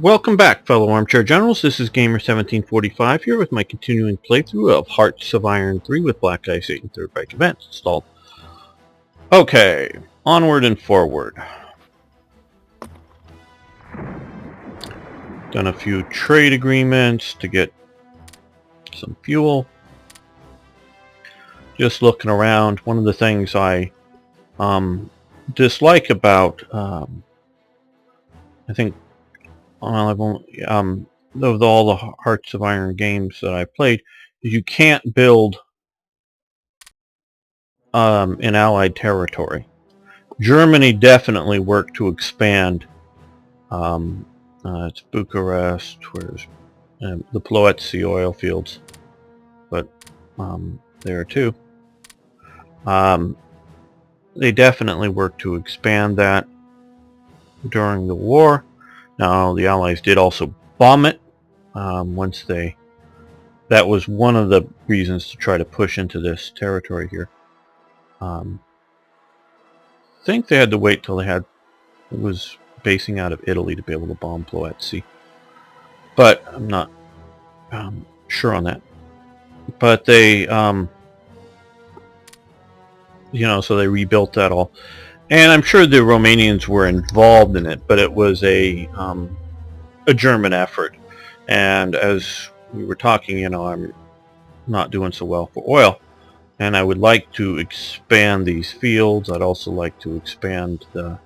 Welcome back, fellow armchair generals. This is Gamer1745 here with my continuing playthrough of Hearts of Iron 3 with Black Ice 8 and Third Reich events installed. Okay, onward and forward. Done a few trade agreements to get some fuel. Just looking around, one of the things I dislike about, I think, well, I've only, of all the Hearts of Iron games that I've played, is you can't build in Allied territory. Germany definitely worked to expand. It's Bucharest, where's the Ploetsi oil fields, but there too. They definitely worked to expand that during the war. Now the Allies did also bomb it once they. That was one of the reasons to try to push into this territory here. I think they had to wait till it was basing out of Italy to be able to bomb Ploetsi, but I'm not sure on that. But they, so they rebuilt that all, and I'm sure the Romanians were involved in it, but it was a German effort. And as we were talking, I'm not doing so well for oil, and I would like to expand these fields. I'd also like to expand the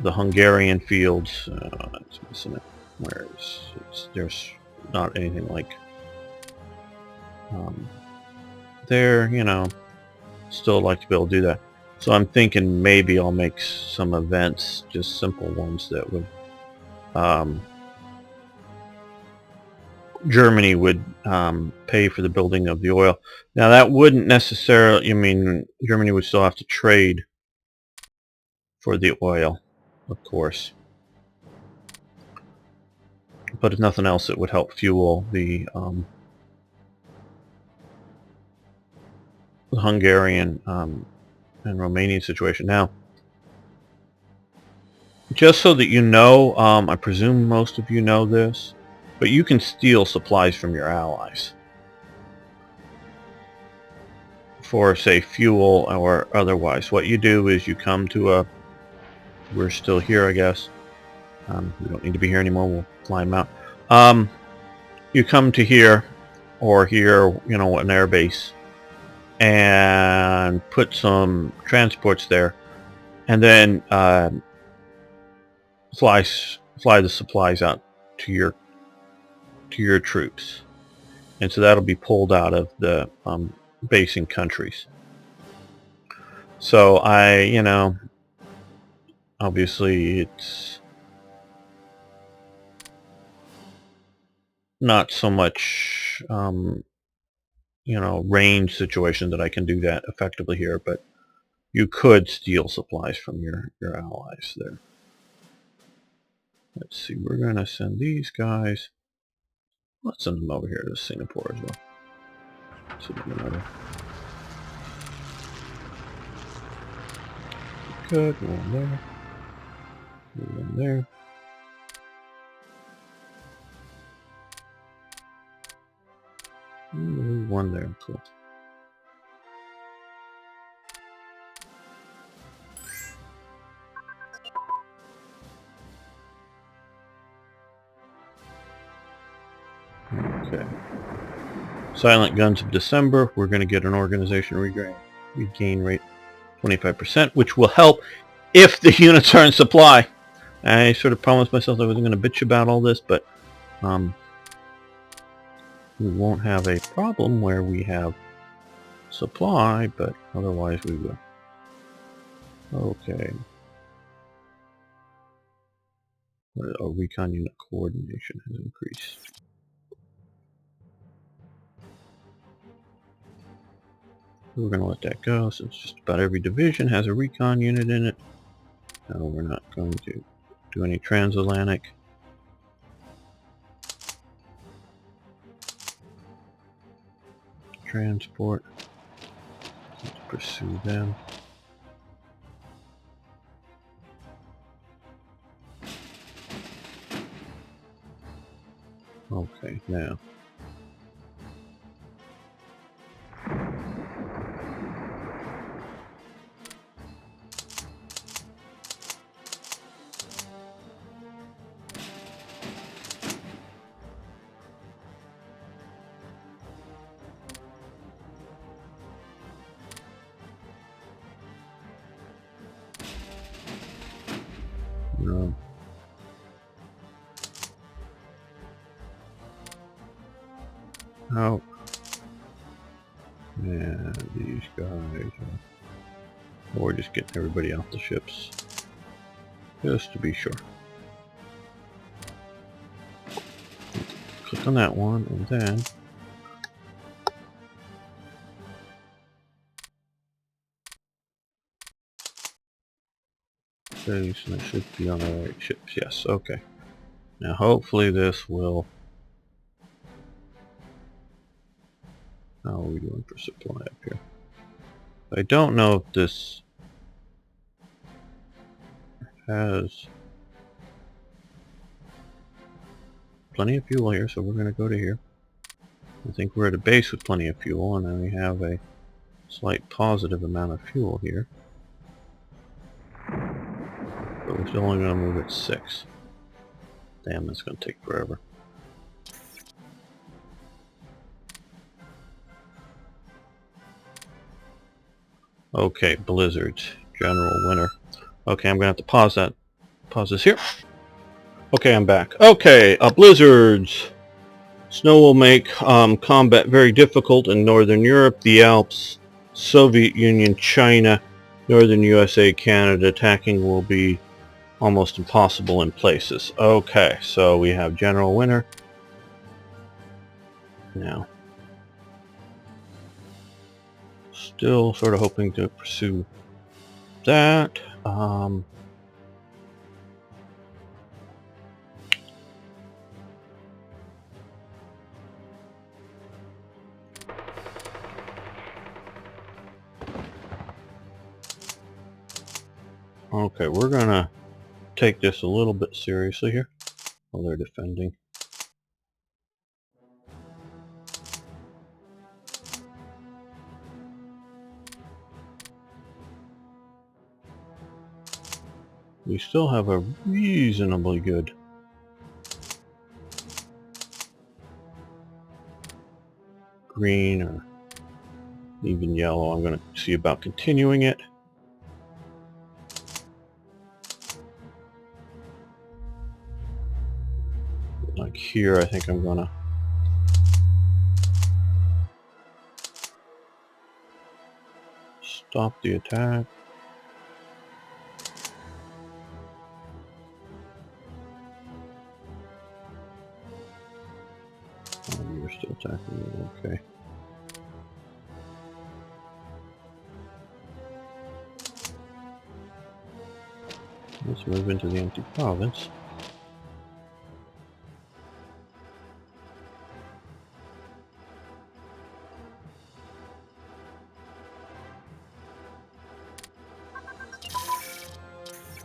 Hungarian fields. It's missing it. There's not anything like there, still like to be able to do that. So I'm thinking maybe I'll make some events, just simple ones that would Germany would pay for the building of the oil. Now that wouldn't necessarily, Germany would still have to trade for the oil, of course. But if nothing else, it would help fuel the Hungarian and Romanian situation. Now, just so that you know, I presume most of you know this, but you can steal supplies from your allies for, say, fuel or otherwise. What you do is you come to we're still here, I guess. We don't need to be here anymore. We'll fly them out. You come to here, or here, an air base, and put some transports there, and then fly the supplies out to your troops, and so that'll be pulled out of the basing countries. So obviously it's not so much range situation that I can do that effectively here, but you could steal supplies from your allies there. Let's see, we're going to send these guys. Let's send them over here to Singapore as well. Send them another. Good, one there. One there. One there, cool. Okay. Silent Guns of December, we're going to get an organization regain rate 25%, which will help if the units are in supply. I sort of promised myself I wasn't going to bitch about all this, but we won't have a problem where we have supply, but otherwise we will. Okay. Recon unit coordination has increased. We're going to let that go, since just about every division has a recon unit in it. No, we're not going to do any transatlantic. Transport. Let's pursue them. Okay, now. No. Oh. Yeah, these guys. Or just getting everybody off the ships. Just to be sure. Click on that one, and then... These should be on the right ships. Yes, okay. Now hopefully this will... How are we doing for supply up here? I don't know if this has plenty of fuel here, so we're going to go to here. I think we're at a base with plenty of fuel, and then we have a slight positive amount of fuel here. But we're still only going to move at 6. Damn, that's going to take forever. Okay, blizzards. General winter. Okay, I'm going to have to pause that. Pause this here. Okay, I'm back. Okay, blizzards. Snow will make combat very difficult in Northern Europe, the Alps, Soviet Union, China, Northern USA, Canada. Attacking will be almost impossible in places. Okay, so we have general winter. Now, still sort of hoping to pursue that. Okay, we're gonna take this a little bit seriously here while they're defending. We still have a reasonably good green or even yellow. I'm going to see about continuing it. Like here, I think I'm going to stop the attack. Oh, you're still attacking me, okay. Let's move into the empty province.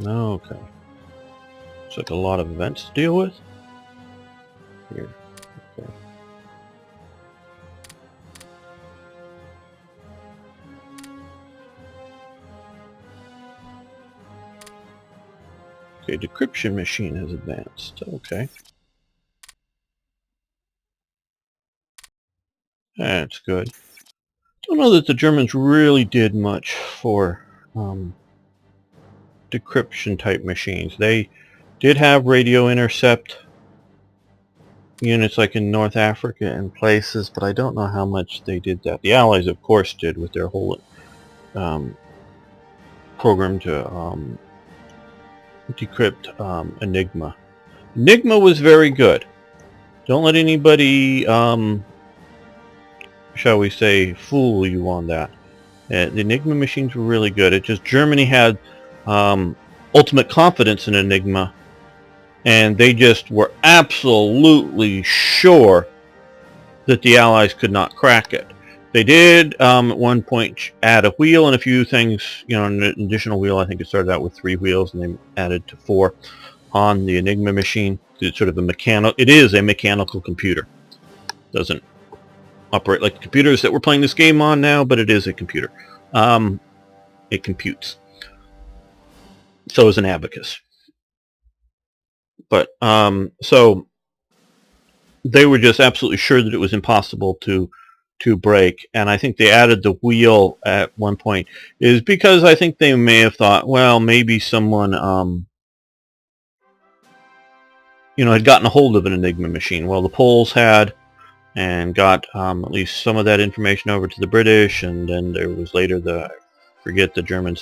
Okay. Looks like a lot of events to deal with. Here. Okay. Okay, decryption machine has advanced. Okay. That's good. Don't know that the Germans really did much for decryption type machines. They did have radio intercept units like in North Africa and places, but I don't know how much they did that. The Allies, of course, did with their whole program to decrypt Enigma. Enigma was very good. Don't let anybody, shall we say, fool you on that. The Enigma machines were really good. It just Germany had ultimate confidence in Enigma, and they just were absolutely sure that the Allies could not crack it. They did at one point add a wheel and a few things, you know, an additional wheel. I think it started out with 3 wheels and they added to 4. on the Enigma machine. It's sort of a mechanical. It is a mechanical computer. Doesn't operate like the computers that we're playing this game on now, but it is a computer. It computes. So is an abacus. But so they were just absolutely sure that it was impossible to break, and I think they added the wheel at one point is because I think they may have thought, well, maybe someone had gotten a hold of an Enigma machine. Well, the Poles had, and got at least some of that information over to the British, and then there was later forget the German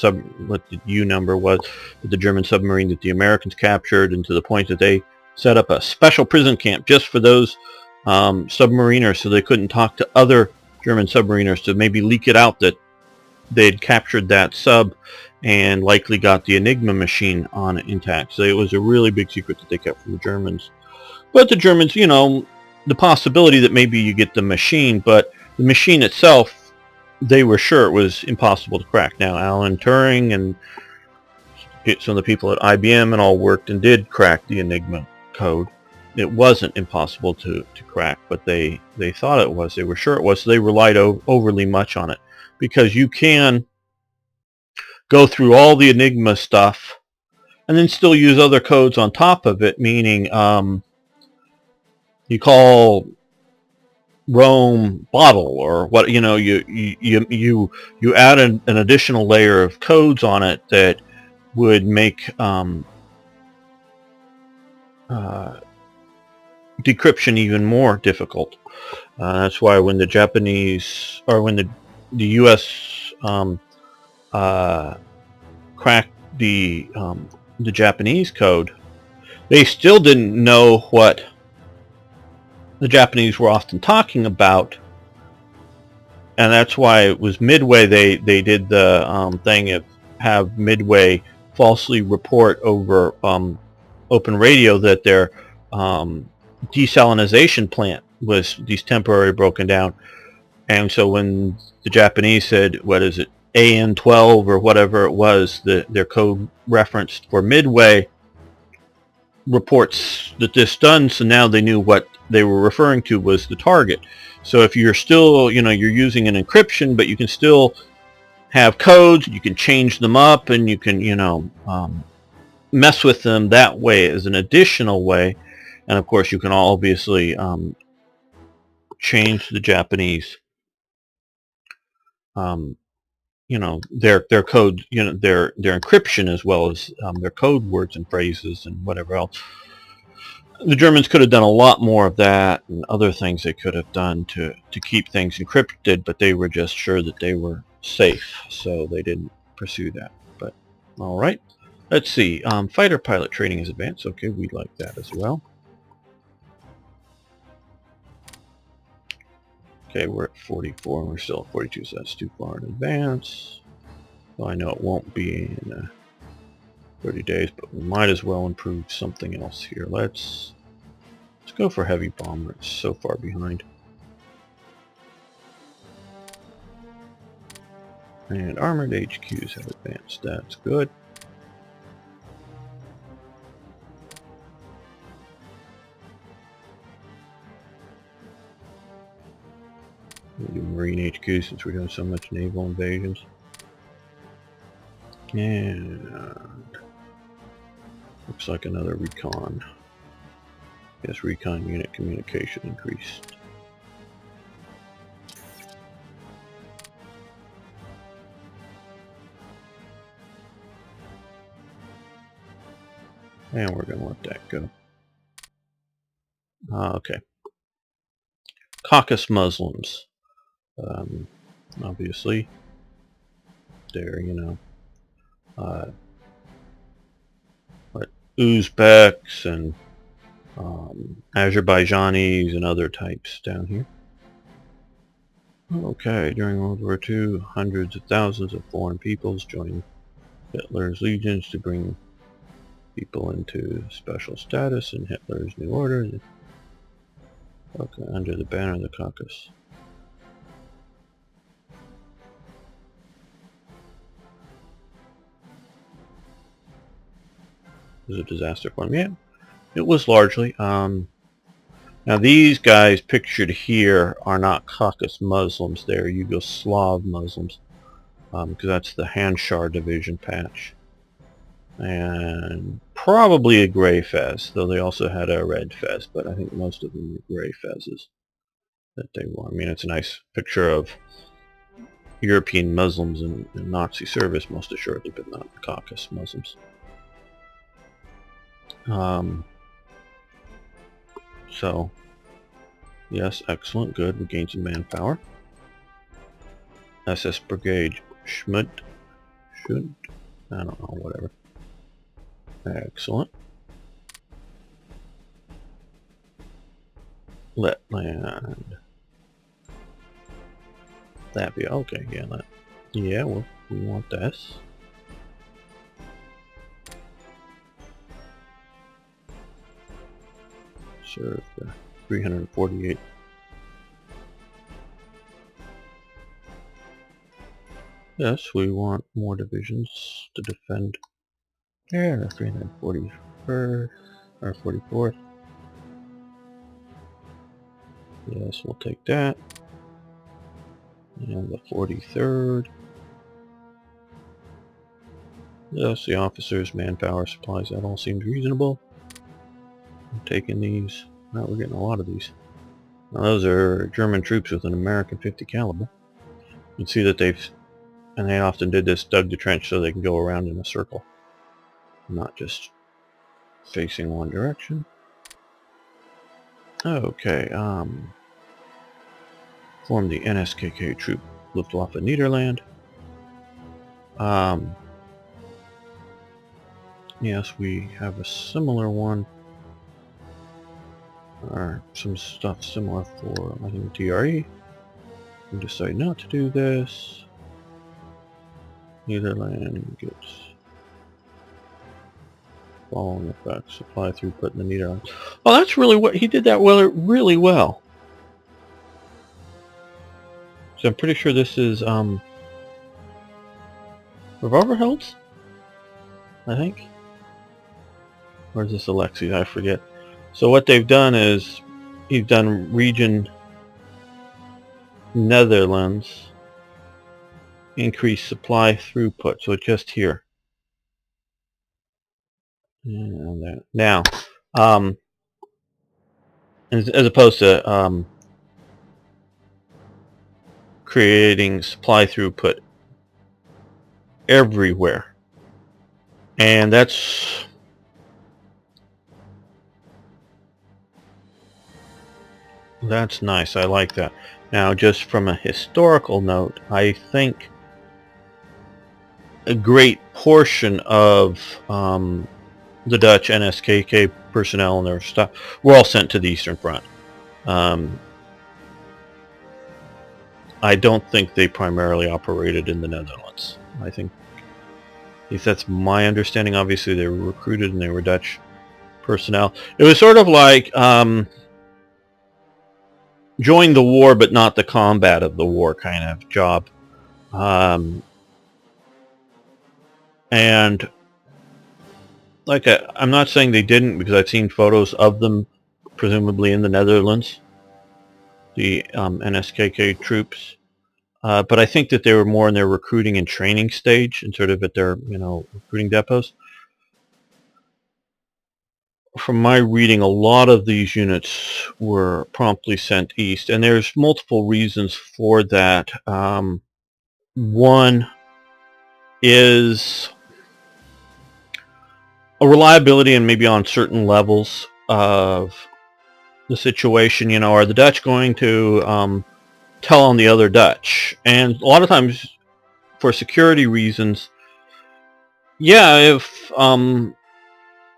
what the U number was, but the German submarine that the Americans captured, and to the point that they set up a special prison camp just for those submariners, so they couldn't talk to other German submariners to maybe leak it out that they'd captured that sub and likely got the Enigma machine on it intact. So it was a really big secret that they kept from the Germans. But the Germans, the possibility that maybe you get the machine, but the machine itself, they were sure it was impossible to crack. Now, Alan Turing and some of the people at IBM and all worked and did crack the Enigma code. It wasn't impossible to crack, but they thought it was. They were sure it was, so they relied overly much on it. Because you can go through all the Enigma stuff and then still use other codes on top of it, meaning you call Rome bottle, or what, you add an additional layer of codes on it that would make decryption even more difficult. That's why when the Japanese, or when the U.S. Cracked the Japanese code, they still didn't know what the Japanese were often talking about, and that's why it was Midway. They did the thing of have Midway falsely report over open radio that their desalinization plant was temporarily broken down, and so when the Japanese said, what is it, AN12 or whatever it was, their code referenced for Midway reports that this done, so now they knew what they were referring to was the target. So if you're still, you're using an encryption, but you can still have codes, you can change them up, and you can, mess with them that way as an additional way. And of course, you can obviously change the Japanese their code, their encryption, as well as their code words and phrases and whatever else. The Germans could have done a lot more of that and other things they could have done to keep things encrypted, but they were just sure that they were safe, so they didn't pursue that. But all right, let's see. Fighter pilot training is advanced. Okay, we like that as well. Okay, we're at 44 and we're still at 42, so that's too far in advance. Well, I know it won't be in 30 days, but we might as well improve something else here. Let's go for heavy bomber. It's so far behind. And armored HQs have advanced. That's good. We'll do Marine HQ since we're doing so much naval invasions. And looks like another recon. Yes, recon unit communication increased. And we're going to let that go. Okay. Caucasus Muslims. Obviously, they're, Uzbeks and Azerbaijanis and other types down here. Okay, during World War II, hundreds of thousands of foreign peoples joined Hitler's legions to bring people into special status in Hitler's New Order. Okay, under the banner of the Caucasus. was a disaster for them. Yeah, it was largely. Now these guys pictured here are not Caucasus Muslims, they're Yugoslav Muslims, because that's the Handshar division patch. And probably a gray fez, though they also had a red fez, but I think most of them were gray fezes that they wore. I mean, it's a nice picture of European Muslims in Nazi service, most assuredly, but not Caucasus Muslims. So, yes, excellent, good. We gained some manpower. SS Brigade Schmidt, I don't know, whatever. Excellent. Let land. That be okay, yeah, that. Yeah, well, we want this. Serve the 348. Yes, we want more divisions to defend. Yeah, 341st or 44th. Yes, we'll take that. And the 43rd. Yes, the officers, manpower, supplies, that all seems reasonable. I'm taking these. Now we're getting a lot of these. Now those are German troops with an American 50 caliber. You can see that and they often did this, dug the trench so they can go around in a circle, not just facing one direction. Okay, form the NSKK troop Luftwaffe Niederland. Yes, we have a similar one, or some stuff similar for, I think, TRE. We decide not to do this. Niederland gets following effect, supply throughput in the Niederland. Oh, that's really what he did that really well. So I'm pretty sure this is Revolverhelds, I think. Or is this Alexei? I forget. So what they've done is he's done region Netherlands, increase supply throughput. So it's just here. And there. Now, as opposed to creating supply throughput everywhere, and that's nice. I like that. Now, just from a historical note, I think a great portion of the Dutch NSKK personnel and their stuff were all sent to the Eastern Front. I don't think they primarily operated in the Netherlands. I think, at least that's my understanding. Obviously, they were recruited and they were Dutch personnel. It was sort of like join the war but not the combat of the war kind of job. And like I'm not saying they didn't, because I've seen photos of them presumably in the Netherlands, the NSKK troops. But I think that they were more in their recruiting and training stage and sort of at their, recruiting depots. From my reading, a lot of these units were promptly sent east, and there's multiple reasons for that. One is a reliability, and maybe on certain levels of the situation, are the Dutch going to tell on the other Dutch? And a lot of times, for security reasons, yeah, if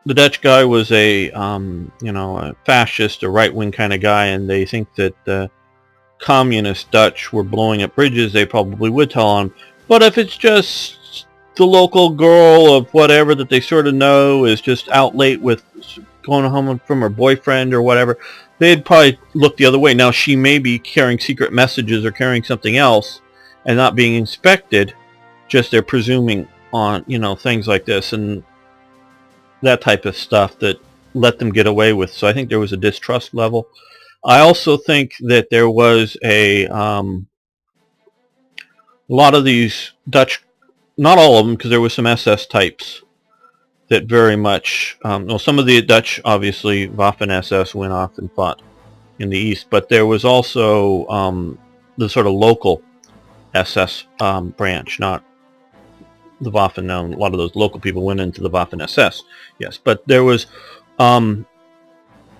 the Dutch guy was a fascist, a right-wing kind of guy, and they think that the communist Dutch were blowing up bridges, they probably would tell on him. But if it's just the local girl of whatever that they sort of know is just out late with going home from her boyfriend or whatever, they'd probably look the other way. Now, she may be carrying secret messages or carrying something else and not being inspected, just they're presuming on, things like this. And that type of stuff that let them get away with. So I think there was a distrust level. I also think that there was a lot of these Dutch, not all of them, because there was some SS types that very much, well, some of the Dutch, obviously, Waffen-SS went off and fought in the East, but there was also the sort of local SS branch, not the Waffen. Now, a lot of those local people went into the Waffen-SS, yes, but there was a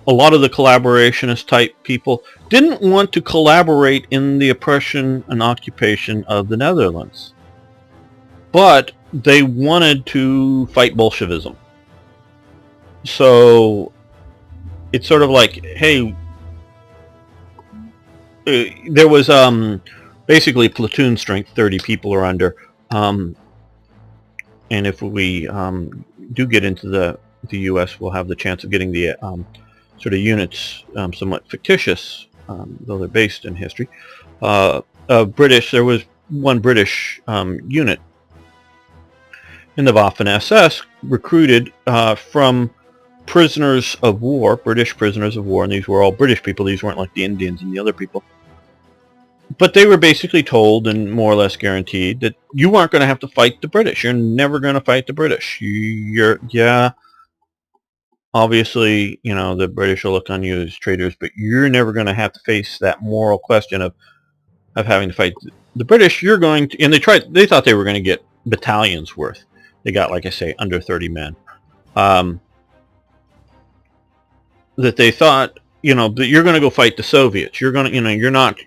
lot of the collaborationist type people didn't want to collaborate in the oppression and occupation of the Netherlands, but they wanted to fight Bolshevism. So it's sort of like, hey, there was basically platoon strength, 30 people or under, and if we do get into the U.S., we'll have the chance of getting the sort of units somewhat fictitious, though they're based in history. British, there was one British unit in the Waffen-SS recruited from prisoners of war, British prisoners of war, and these were all British people. These weren't like the Indians and the other people. But they were basically told and more or less guaranteed that you aren't going to have to fight the British. You're never going to fight the British. Yeah, obviously, you know, the British will look on you as traitors, but you're never going to have to face that moral question of having to fight the British. You're going to, and they thought they were going to get battalions worth. They got, like I say, under 30 men. That they thought, you know, that you're going to go fight the Soviets. You're going to, you know, you're not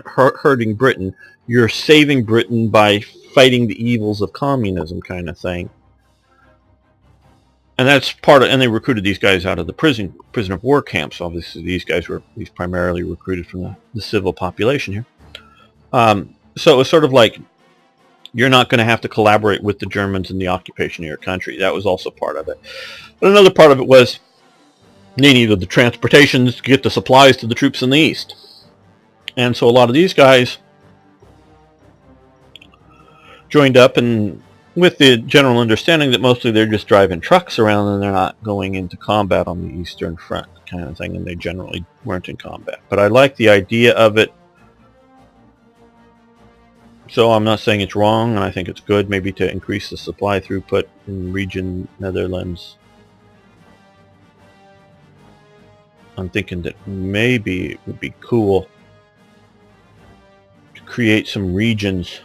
hurting Britain. You're saving Britain by fighting the evils of communism, kind of thing. And that's part of, and they recruited these guys out of the prison of war camps. Obviously, these guys were primarily recruited from the civil population here. So it was sort of like, you're not going to have to collaborate with the Germans in the occupation of your country. That was also part of it. But another part of it was they needed the transportations to get the supplies to the troops in the East. And so a lot of these guys joined up, and with the general understanding that mostly they're just driving trucks around and they're not going into combat on the Eastern Front, kind of thing, and they generally weren't in combat. But I like the idea of it. So I'm not saying it's wrong, and I think it's good maybe to increase the supply throughput in region Netherlands. I'm thinking that maybe it would be cool to create some regions.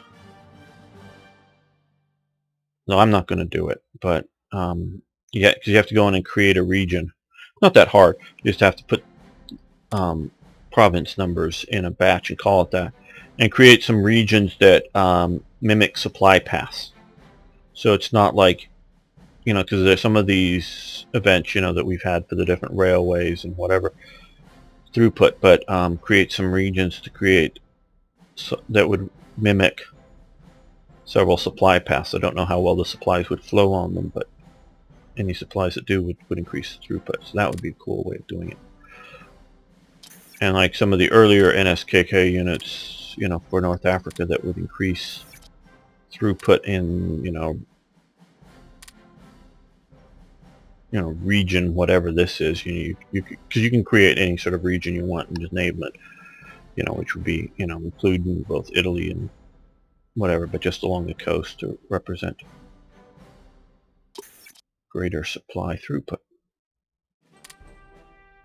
No, I'm not going to do it, but yeah, because you have to go in and create a region. Not that hard. You just have to put province numbers in a batch and call it that, and create some regions that mimic supply paths. So it's not like, you know, because there's some of these events, you know, that we've had for the different railways and whatever throughput, but create some regions to create that would mimic several supply paths. I don't know how well the supplies would flow on them, but any supplies that do would increase throughput. So that would be a cool way of doing it. And like some of the earlier NSKK units, you know, for North Africa, that would increase throughput in, you know, region, whatever this is. Because you can create any sort of region you want and just name it, you know, which would be, you know, including both Italy and whatever, but just along the coast to represent greater supply throughput.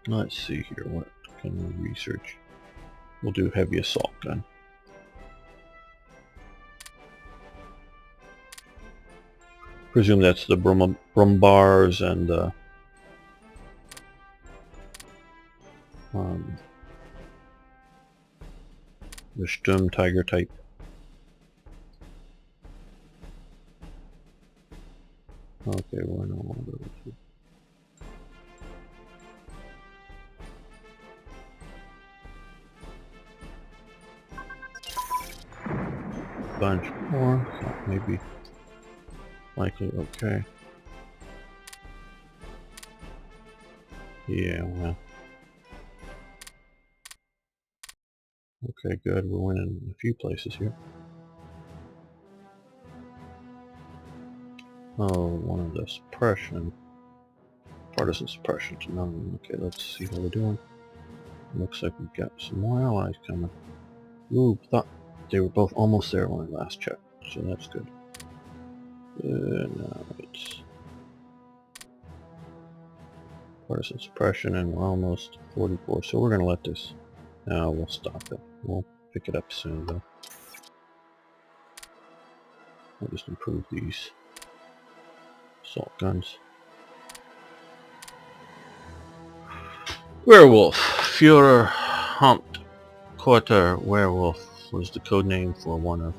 Let's see here, what can we research? We'll do heavy assault gun. Presume that's the Brumbars and the Sturm Tiger type. Okay, we're no longer with bunch more, so that may be likely okay. Yeah, well. Okay, good. We're winning in a few places here. Oh, one of the suppression. Partisan suppression to none. Okay, let's see how we're doing. Looks like we've got some more allies coming. Ooh, thought they were both almost there when I last checked, so that's good. Now it's partisan suppression, and we're almost 44, so we're going to let this. Now we'll stop it. We'll pick it up soon, though. I'll just improve these assault guns. Werewolf. Führer Hauptquartier Werewolf was the code name for one of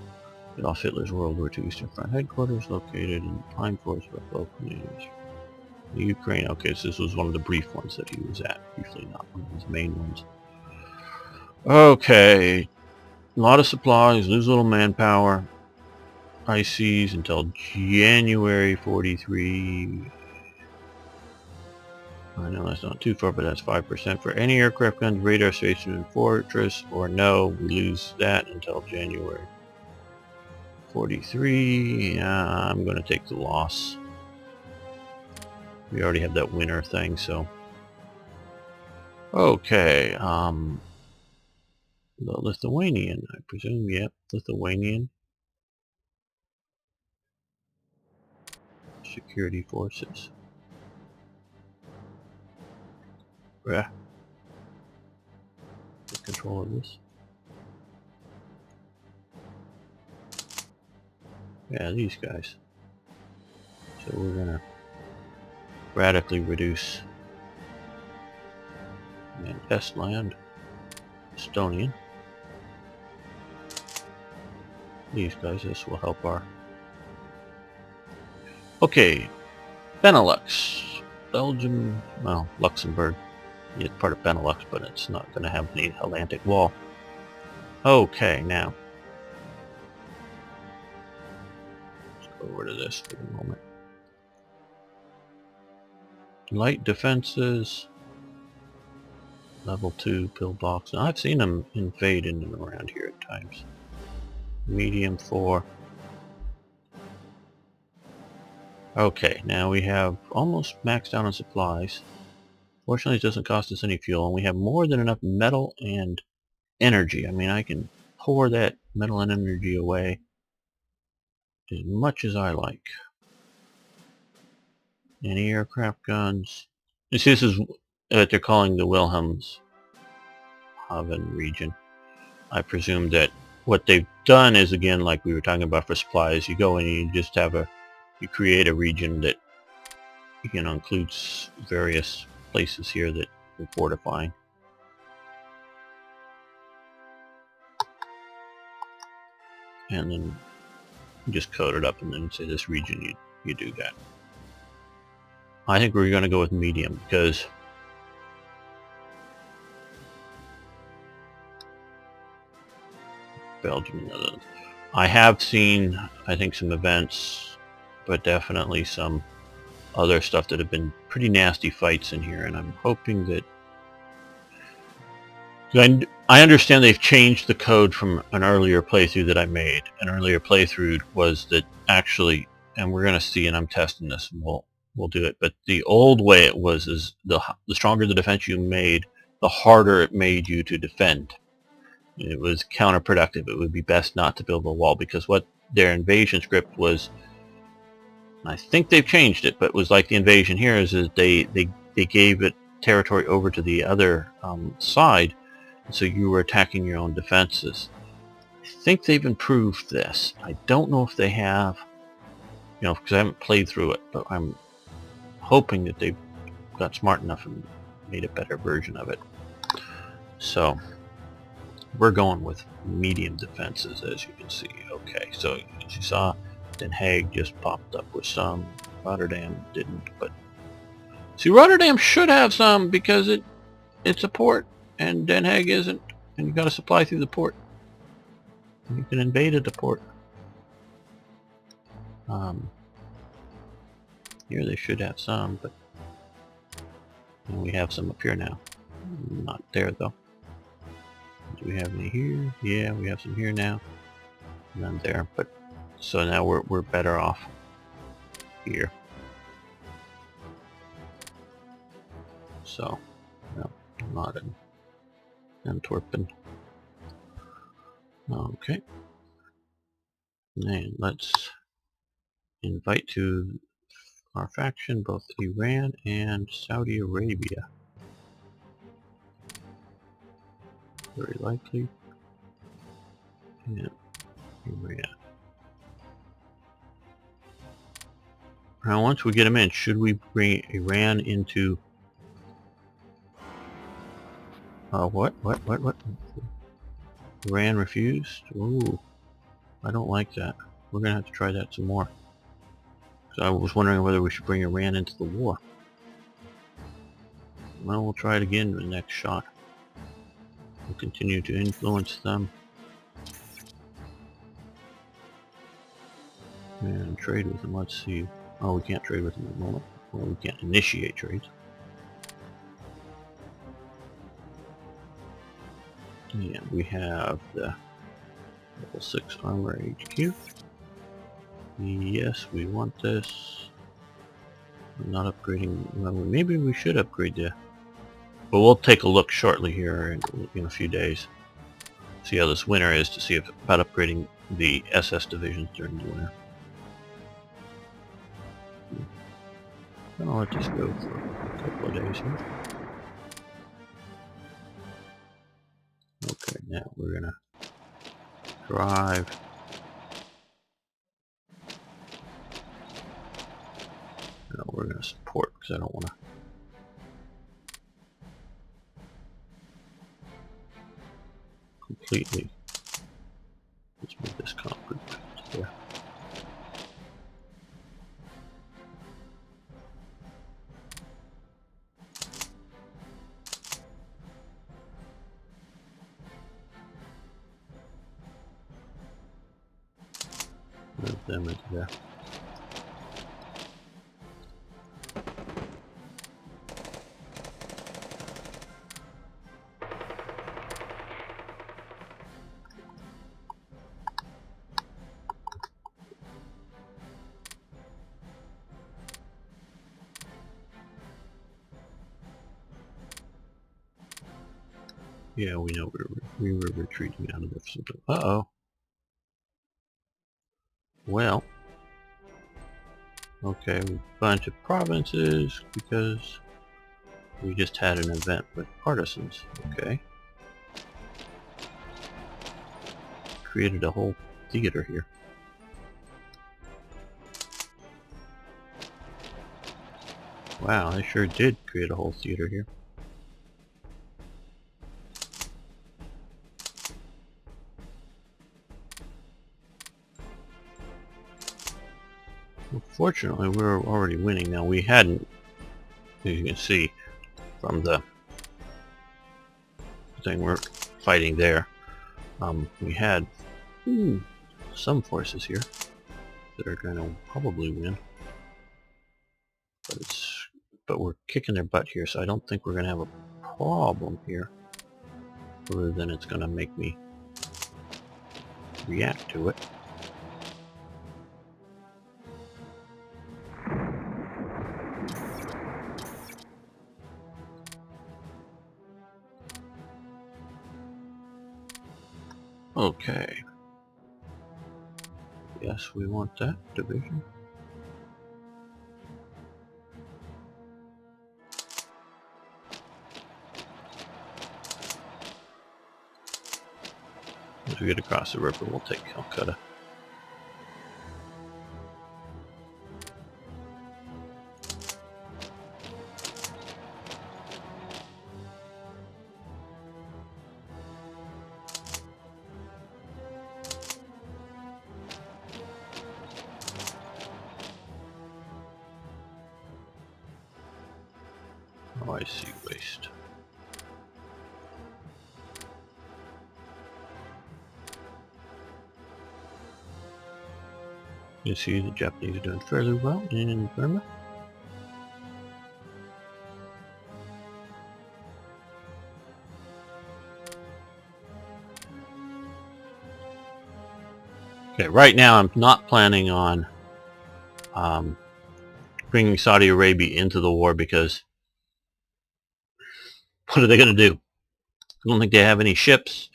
Adolf Hitler's World War II Eastern Front headquarters, located in Pine Forest, Buffalo, Canadians. Ukraine. Okay, so this was one of the brief ones that he was at. Briefly, not one of his main ones. Okay. A lot of supplies, lose a little manpower. ICs until January 43. I know that's not too far, but that's 5%. For any aircraft guns, radar station and fortress, or no, we lose that until January 43. I'm going to take the loss. We already have that winter thing, so. Okay, the Lithuanian, I presume, yep, Lithuanian. Security forces. Yeah. Get control of this. Yeah, these guys. So we're gonna radically reduce and Estland, Estonian. These guys, this will help our. Okay, Benelux, Belgium, well, Luxembourg. It's part of Benelux, but it's not going to have the Atlantic Wall. Okay, now let's go over to this for a moment. Light defenses, level 2 pillbox. Now, I've seen them invade in and around here at times. Medium 4. Okay, now we have almost maxed out on supplies. Fortunately, it doesn't cost us any fuel, and we have more than enough metal and energy. I mean, I can pour that metal and energy away as much as I like. Any aircraft guns? You see, this is what they're calling the Wilhelmshaven region. I presume that what they've done is, again, like we were talking about for supplies, you go and you just have you create a region that, you know, includes various places here that you're fortifying. And then you just code it up and then say this region you do that. I think we're going to go with medium because Belgium and Netherlands. I have seen, I think, some events, but definitely some other stuff that have been pretty nasty fights in here, and I'm hoping that I understand they've changed the code from an earlier playthrough that I made. An earlier playthrough was that actually, and we're going to see, and I'm testing this, and we'll do it, but the old way it was is the stronger the defense you made, the harder it made you to defend. It was counterproductive. It would be best not to build a wall, because what their invasion script was, I think they've changed it, but it was like the invasion here is that they gave it territory over to the other side, so you were attacking your own defenses. I think they've improved this. I don't know if they have, you know, because I haven't played through it, but I'm hoping that they've got smart enough and made a better version of it. So we're going with medium defenses, as you can see. Okay, so as you saw, Den Haag just popped up with some. Rotterdam didn't, but see, Rotterdam should have some because it's a port, and Den Haag isn't, and you got to supply through the port. And you can invade at the port. Here they should have some, but we have some up here now. Not there though. Do we have any here? Yeah, we have some here now. None there, but so now we're better off here. so no, not in Antwerpen. Okay, and let's invite to our faction both Iran and Saudi Arabia. Very likely. And Iran. Now once we get them in, should we bring Iran into... what? Iran refused? Ooh, I don't like that. We're gonna have to try that some more. So I was wondering whether we should bring Iran into the war. Well, we'll try it again in the next shot. We'll continue to influence them. And trade with them. Let's see. Oh, we can't trade with them at the moment. Well, we can't initiate trades. And we have the level 6 armor HQ. Yes, we want this. I'm not upgrading. Well, maybe we should upgrade the... But we'll take a look shortly here in a few days. See how this winter is, to see about upgrading the SS divisions during the winter. I'm gonna let this go for a couple of days here. Okay, now we're gonna drive. No, we're gonna support because I don't want to. Completely. Let's move this comp group back to there. Move them into there. Yeah, we know we were retreating out of there. Uh-oh. Well. Okay, a bunch of provinces because we just had an event with partisans. Okay. Created a whole theater here. Wow, they sure did create a whole theater here. Fortunately, we were already winning. Now, we hadn't, as you can see from the thing we're fighting there, we had some forces here that are going to probably win. But we're kicking their butt here, so I don't think we're going to have a problem here. Other than it's going to make me react to it. Okay. Yes, we want that division. As we get across the river, we'll take Calcutta. Oh, I see waste. You see the Japanese are doing fairly well in Burma. Okay, right now I'm not planning on bringing Saudi Arabia into the war because what are they going to do? I don't think they have any ships.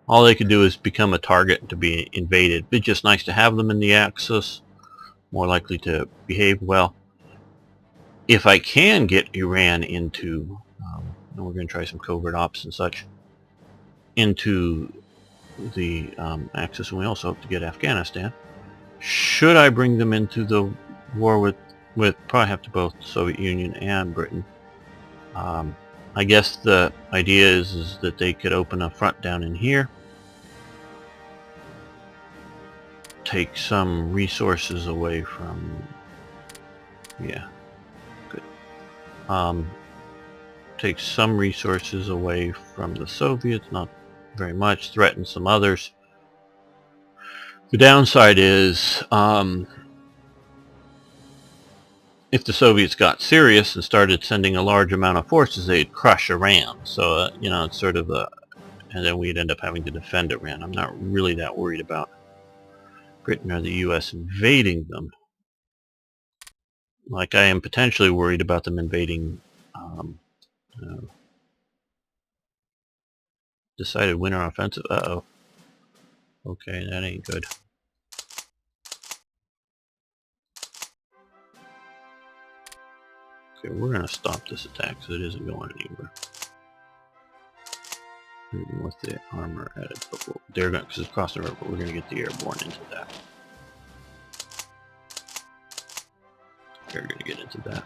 All they could do is become a target to be invaded. It's just nice to have them in the Axis, more likely to behave well. If I can get Iran into, and we're going to try some covert ops and such, into the Axis, and we also hope to get Afghanistan. Should I bring them into the war with probably have to both the Soviet Union and Britain? I guess the idea is that they could open a front down in here, take some resources away from, yeah, good. Take some resources away from the Soviets, not very much, threaten some others. The downside is, if the Soviets got serious and started sending a large amount of forces, they'd crush Iran. So, you know, it's sort of a, and then we'd end up having to defend Iran. I'm not really that worried about Britain or the U.S. invading them. Like I am potentially worried about them invading, decided winter offensive. Uh-oh. Okay, that ain't good. Okay, we're going to stop this attack so it isn't going anywhere. Even with the armor added, but they're going, because it's across the river, but we're going to get the airborne into that. They're going to get into that.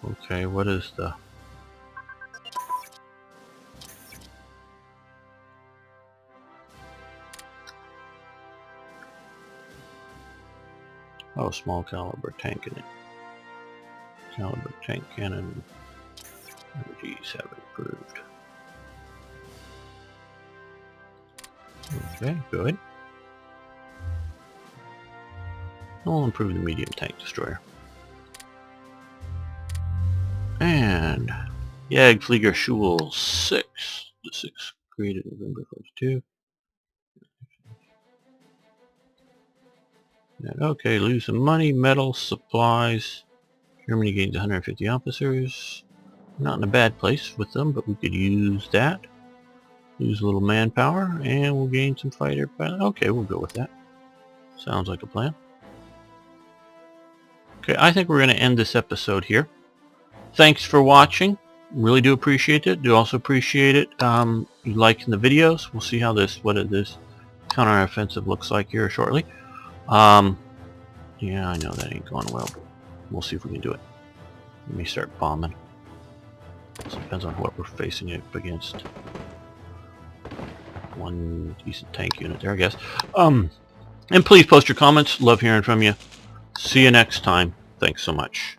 Okay, what is the... Oh, small caliber tank in it. Caliber tank cannon. Energies have improved. Okay, good. We'll improve the medium tank destroyer. And Jagdflieger Schul 6. The 6 created November 42. Okay, lose some money, metal, supplies. Germany gains 150 officers. Not in a bad place with them, but we could use that. Lose a little manpower, and we'll gain some fighter pilot. Okay, we'll go with that. Sounds like a plan. Okay, I think we're going to end this episode here. Thanks for watching. Really do appreciate it. Do also appreciate it. You liking the videos. We'll see how what this counteroffensive looks like here shortly. Yeah, I know that ain't going well, but we'll see if we can do it. Let me start bombing. So it depends on what we're facing up against. One decent tank unit there, I guess. And please post your comments. Love hearing from you. See you next time. Thanks so much.